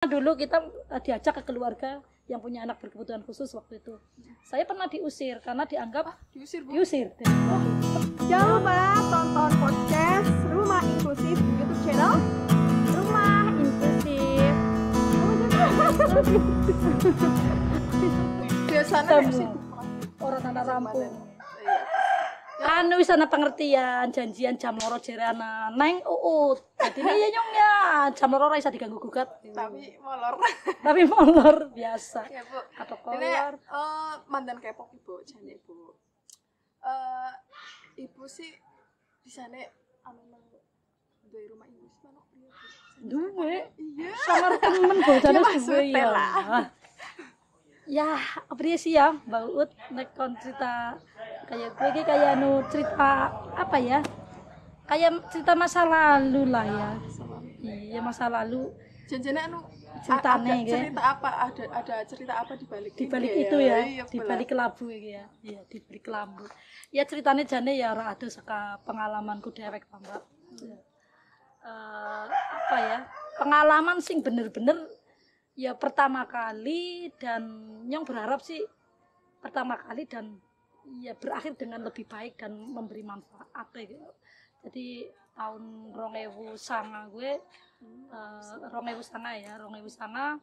Dulu kita diajak ke keluarga yang punya anak berkebutuhan khusus waktu itu. Saya pernah diusir karena dianggap diusir. Jangan lupa tonton podcast Rumah Inklusif di YouTube channel Rumah Inklusif. Biasanya Orang anak rampung. Anu wis ana pengertian, janjian jam loro jerana neng uut. Dadi ya nyong ya, jam loro ora isa diganggu gugat. tapi molor. Tapi molor biasa. Ya, Bu. Atau Ini kolor. mantan K-pop Ibu, jane Ibu. Ibu sih di sana anu nang duwe rumah ibu sih manuk priyo, Bu? Duwe. Iya. Samar temen bojone Ya, duwe maksudnya ya. lah. Ya, apa sih ya, Mbak Ut nek kon cerita kayak gue iki kayak anu cerita apa ya? Kayak cerita masa lalu lah ya. Iya, masa lalu. Janjane anu Ceritane, ada gitu. cerita apa? Ada cerita apa di balik Di balik ini itu ya, Iya, di balik kelabu iki ya. Iya, di balik kelabu. Ya ceritanya jane ya ora ada saka pengalamanku dewek, Mbak. Ya. Apa ya? Pengalaman sing bener-bener ya pertama kali, dan nyong berharap sih pertama kali dan ya berakhir dengan lebih baik dan memberi manfaat gitu. Jadi tahun 2009 gue 2009 ya, 2009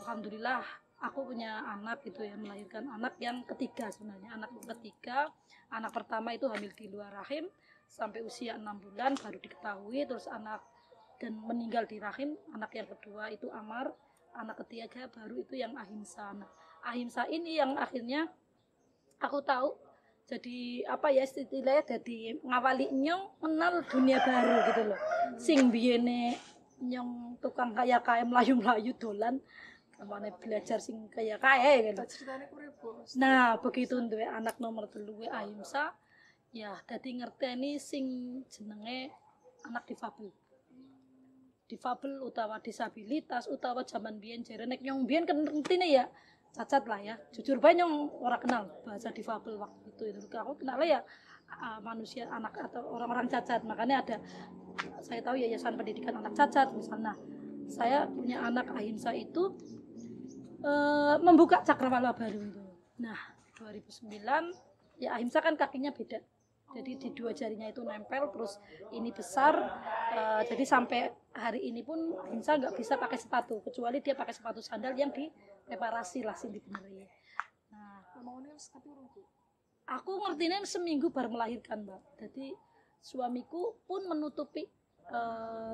alhamdulillah aku punya anak gitu ya, melahirkan anak yang ketiga sebenarnya, anak ketiga. Anak pertama itu hamil di luar rahim sampai usia 6 bulan baru diketahui, terus anak dan meninggal di rahim. Anak yang kedua itu Amar, anak ketiga baru itu yang Ahimsa. Nah, Ahimsa ini yang akhirnya aku tahu jadi apa ya istilahnya, jadi ngawali nyong kenal dunia baru gitu loh. Sing biyene nyong tukang kaya melayu-melayu dolan, kamane belajar sing kaya gitu. ceritanya kuwi, Bu. Nah, begitu duwe anak nomor 3 Ahimsa, ya dadi ngerteni sing jenenge anak difabel. Difabel utawa disabilitas utawa zaman biyen jare nek nyong biyen kan ngertine ya cacat lah ya. Jujur bae nyong ora kenal bahasa difabel waktu itu. Aku kenal ya manusia anak atau orang-orang cacat. Makanya ada, saya tahu yayasan pendidikan anak cacat misalnya. Saya punya anak Ahimsa itu membuka cakrawala baru itu. Nah, 2009 ya Ahimsa kan kakinya beda. Jadi di dua jarinya itu nempel, terus ini besar, jadi sampai hari ini pun Ahimsa nggak bisa pakai sepatu, kecuali dia pakai sepatu sandal yang direparasi lah sih dibenerin. Nah, aku ngertinya seminggu baru melahirkan, Mbak. Jadi suamiku pun menutupi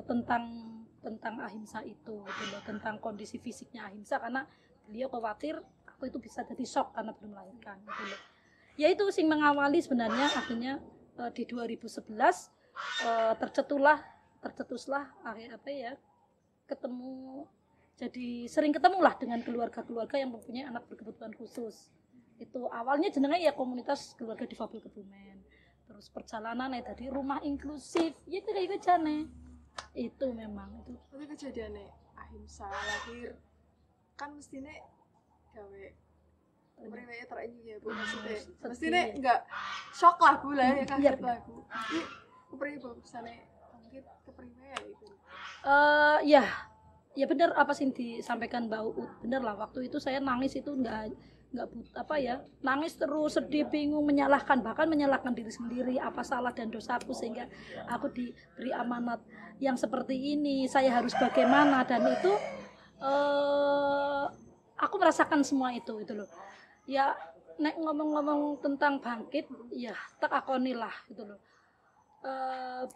tentang Ahimsa itu, gitu loh, tentang kondisi fisiknya Ahimsa, karena beliau khawatir aku itu bisa jadi shock karena belum melahirkan, gitu loh. Ya itu sing mengawali sebenarnya akhirnya di 2011 tercetuslah apa ya, ketemu, jadi sering ketemulah dengan keluarga-keluarga yang mempunyai anak berkebutuhan khusus. Itu awalnya jenenge ya komunitas keluarga difabel Kebumen, terus perjalanan tadi rumah inklusif ya kayak jane itu memang itu. Tapi kejadiannya Ahimsa lahir kan mestinya gawe mereka terakhir ya, Bu. Mestinya enggak shock lah, Bu, lah ya, kaget lah, Bu. Tapi kepriwe bagusane mungkin kepriwe ya itu. Ya benar apa sih disampaikan Mbak Uut, benar lah. Waktu itu saya nangis itu enggak apa ya, nangis terus, sedih, bingung, bahkan menyalahkan diri sendiri, apa salah dan dosaku sehingga aku diberi amanat yang seperti ini, saya harus bagaimana, dan itu aku merasakan semua itu loh. Ya nek ngomong-ngomong tentang bangkit, ya tak akonilah gitu loh.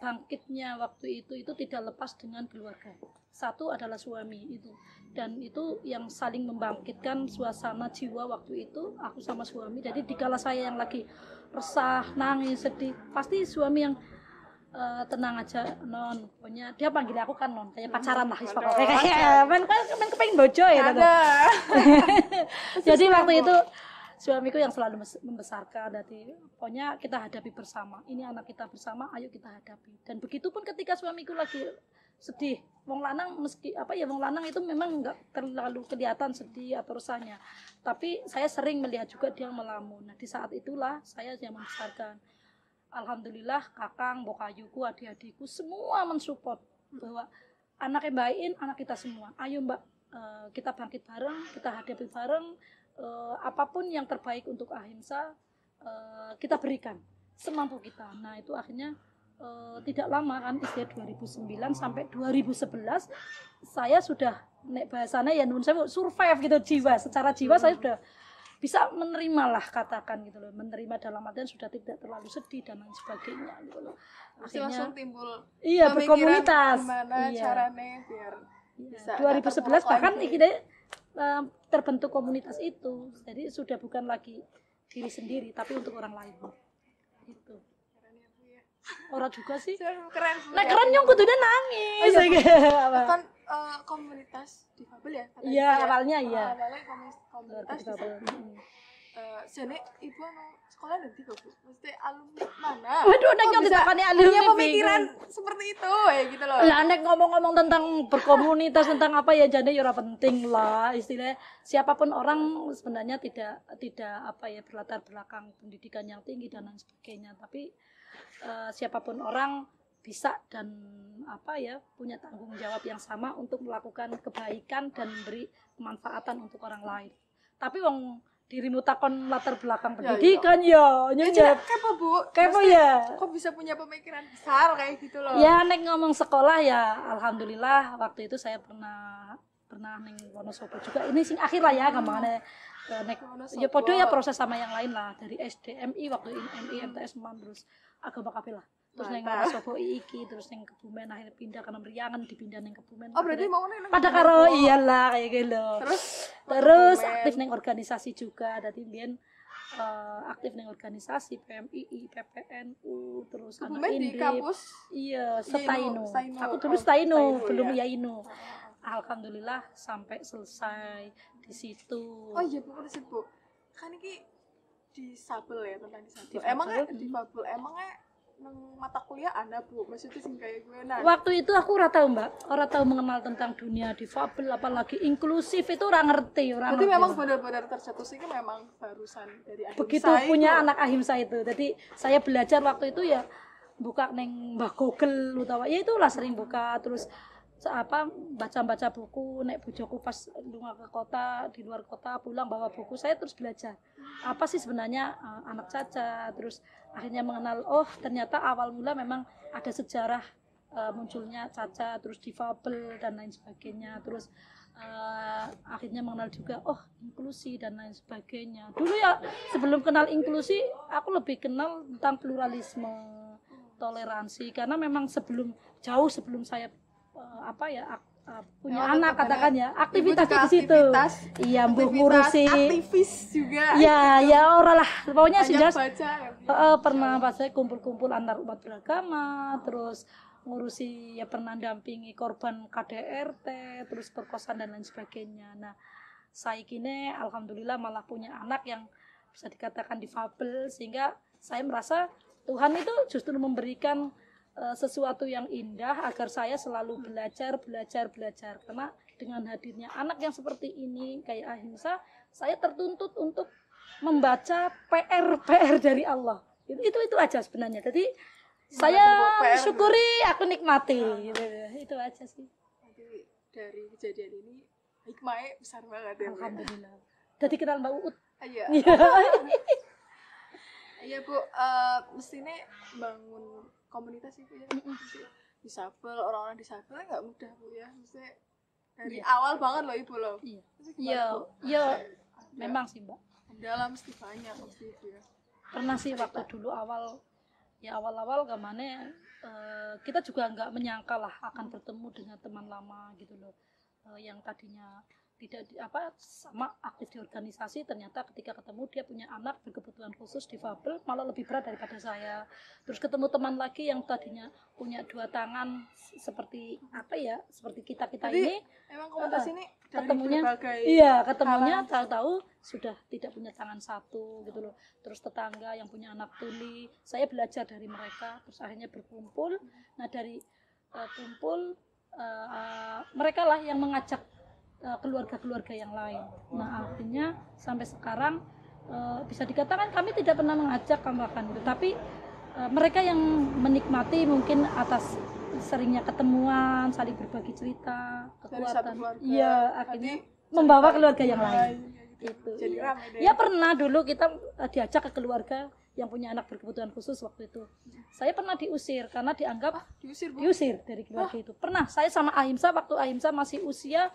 Bangkitnya waktu itu tidak lepas dengan keluarga. Satu adalah suami itu, dan itu yang saling membangkitkan suasana jiwa waktu itu aku sama suami. Jadi dikala saya yang lagi resah, nangis, sedih, pasti suami yang tenang aja non, pokoknya dia panggil aku kan non, kayak pacaran lah pokoknya, kayak men kepengin bojo ya ada. Jadi waktu itu suamiku yang selalu membesarkan, jadi pokoknya kita hadapi bersama, ini anak kita bersama, ayo kita hadapi. Dan begitupun ketika suamiku lagi sedih, wong lanang wong lanang itu memang nggak terlalu kelihatan sedih atau resahnya, tapi saya sering melihat juga dia melamun. Nah di saat itulah saya yang membesarkan. Alhamdulillah kakang, bokayuku, adik-adikku semua mensupport bahwa anaknya Mbak Ain, anak kita semua. Ayo Mbak, kita bangkit bareng, kita hadapi bareng, apapun yang terbaik untuk ahimsa kita berikan semampu kita. Nah itu akhirnya tidak lama kan, istilah 2009 sampai 2011 saya sudah nek bahasanya ya nun saya survive gitu, secara jiwa saya sudah bisa menerima lah, katakan gitu loh, menerima dalam artian sudah tidak terlalu sedih dan lain sebagainya gitu loh. Akhirnya langsung timbul berkomunitas gimana caranya biar bisa 2011 bahkan kita terbentuk komunitas itu, jadi sudah bukan lagi diri sendiri tapi untuk orang lain gitu. Orang juga sih keren Bu. Nah keren yang kudunya nangis. Kan komunitas difabel ya? Iya awalnya iya. Awalnya komunitas difabel. Jadi ibu sekolah nanti kok Bu. Mesti alumni mana? Waduh nek yang ditakoni alumni pemikiran seperti itu ya gitu loh. Lah nek ngomong-ngomong tentang berkomunitas tentang apa ya jane ya ora penting lah, istilahnya siapapun orang sebenarnya tidak apa ya berlatar belakang pendidikan yang tinggi dan lain sebagainya, tapi siapapun orang bisa dan apa ya punya tanggung jawab yang sama untuk melakukan kebaikan dan memberi kemanfaatan untuk orang lain. Tapi wong dirimu takon latar belakang pendidikan ya kepo Bu, kepo ya kok bisa punya pemikiran besar kayak gitu loh. Ya nek ngomong sekolah ya alhamdulillah waktu itu saya pernah ning Wonosobo juga, ini sing akhir lah ya gampangane nek ya podo ya proses sama yang lain lah, dari SDMI waktu MI MTS terus agama kabeh lah. Terus ning Wonosobo iki, terus ning Kebumen, akhirnya pindah ke Riangan, dipindah ning Kebumen. Oh, berarti mau ning pada karo iyalah kayak gitu loh. Terus aktif ning organisasi juga, dadi mbiyen aktif ning organisasi PMII, PPNU, terus anak Indri. Di kampus? Iya, Setaino. Aku dulu Setaino, belum Yaino. Alhamdulillah sampai selesai di situ. Oh iya Bu, di situ. Kan iki disabel ya, tentang disabel. Emangnya difabel, emangnya nang mata kuliah ada Bu, maksudnya sing kayak gue nah. Waktu itu aku ora tahu Mbak, ora tahu mengenal tentang dunia difabel apalagi inklusif, itu ora ngerti. Jadi memang benar-benar tercetus ini memang barusan dari ahimsa. Begitu punya anak ahimsa itu. Jadi saya belajar waktu itu ya buka neng Mbah Google utawa ya itulah sering buka, terus baca buku, nek bojoku pas lunga ke kota, di luar kota pulang bawa buku, saya terus belajar apa sih sebenarnya anak cacat, terus akhirnya mengenal ternyata awal mula memang ada sejarah munculnya cacat, terus difabel dan lain sebagainya, terus akhirnya mengenal juga inklusi dan lain sebagainya. Dulu ya sebelum kenal inklusi aku lebih kenal tentang pluralisme, toleransi, karena memang jauh sebelum saya punya anak katakan ya, aktivitasnya di situ. Iya, ngurusi aktivis juga. Ya ora lah. Pokoknya sudah pernah pas saya kumpul-kumpul antar umat beragama, terus ngurusi ya pernah dampingi korban KDRT, terus perkosaan dan lain sebagainya. Nah, saya kini alhamdulillah malah punya anak yang bisa dikatakan difabel, sehingga saya merasa Tuhan itu justru memberikan sesuatu yang indah agar saya selalu belajar karena dengan hadirnya anak yang seperti ini kayak ahimsa, saya tertuntut untuk membaca PR dari Allah. Itu aja sebenarnya. Jadi saya syukuri, aku nikmati itu aja sih. Jadi dari kejadian ini hikmahnya besar banget ya. Alhamdulillah. Jadi kenal Mbak Uut. Iya. Iya Bu, mestinya bangun komunitas itu ya, disabel, orang-orang disabel nggak mudah Bu ya, maksudnya dari awal banget loh Ibu loh. Iya, memang sih Mbak. Dalam mesti banyak mesti itu ya. Pernah sih waktu dulu awal kemana kita juga nggak menyangka lah akan bertemu dengan teman lama gitu loh, yang tadinya tidak sama aktif di organisasi, ternyata ketika ketemu dia punya anak berkebutuhan khusus difabel, malah lebih berat daripada saya. Terus ketemu teman lagi yang tadinya punya dua tangan seperti kita ini. Emang komunitas ini ketemunya tahu-tahu sudah tidak punya tangan satu gitu loh. Terus tetangga yang punya anak tuli, saya belajar dari mereka, terus akhirnya berkumpul. Nah dari kumpul mereka lah yang mengajak keluarga-keluarga yang lain. Nah artinya sampai sekarang bisa dikatakan kami tidak pernah mengajak tambahkan, tapi mereka yang menikmati mungkin atas seringnya ketemuan, saling berbagi cerita, Dari satu kekuatan. keluarga. Iya, akhirnya Berarti membawa keluarga yang lain. Itu. Jadi Iya. rame deh. Ya pernah dulu kita diajak ke keluarga yang punya anak berkebutuhan khusus waktu itu. Saya pernah diusir karena dianggap Diusir, Bu. diusir dari keluarga itu. Pernah saya sama Ahimsa waktu Ahimsa masih usia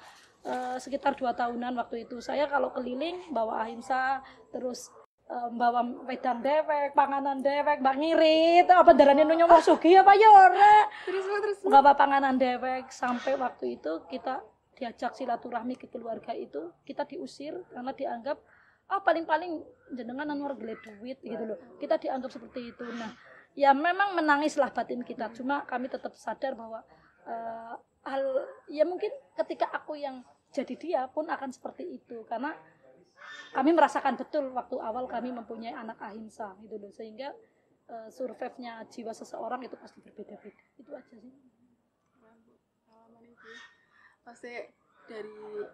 sekitar 2 tahunan waktu itu. Saya kalau keliling bawa Ahimsa terus bawa wedang dewek, panganan dewek, mbak ngirit, apa darahnya nunyo mau sugi apa ya ora. Terus. Bawa panganan dewek sampai waktu itu kita diajak silaturahmi ke keluarga itu, kita diusir karena dianggap paling-paling jenengan anwar gele duit gitu loh. Kita dianggap seperti itu. Nah, ya memang menangislah batin kita. Cuma kami tetap sadar bahwa ya mungkin ketika aku yang jadi dia pun akan seperti itu karena kami merasakan betul waktu awal kami mempunyai anak ahimsa gitu loh, sehingga survive-nya jiwa seseorang itu pasti berbeda-beda. Itu aja sih. Pengalaman itu pasti dari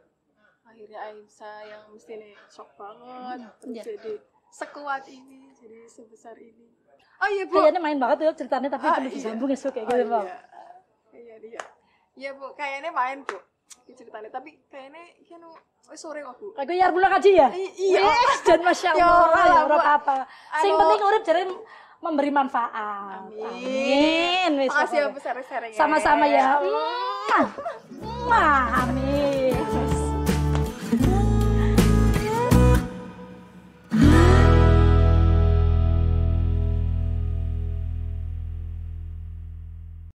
akhirnya ahimsa yang mesti nih shock banget terus iya. jadi sekuat ini, jadi sebesar ini. Oh iya Bu, Kayaknya main banget tuh ceritanya tapi perlu iya. disambung esok kayak gitu, Bang. Iya Bu, kayaknya main Bu ceritanya, tapi kayaknya kan sore kok Bu. Aku ya pulang aja ya. Iya. Dan masya Ya Allah, ora ya lah, ora Bu. apa. Sing Anu- penting urip jare memberi manfaat. Amin. Wis, Makasih ya pokoknya. Bu sharing-sharing. Sama-sama ya. Amin.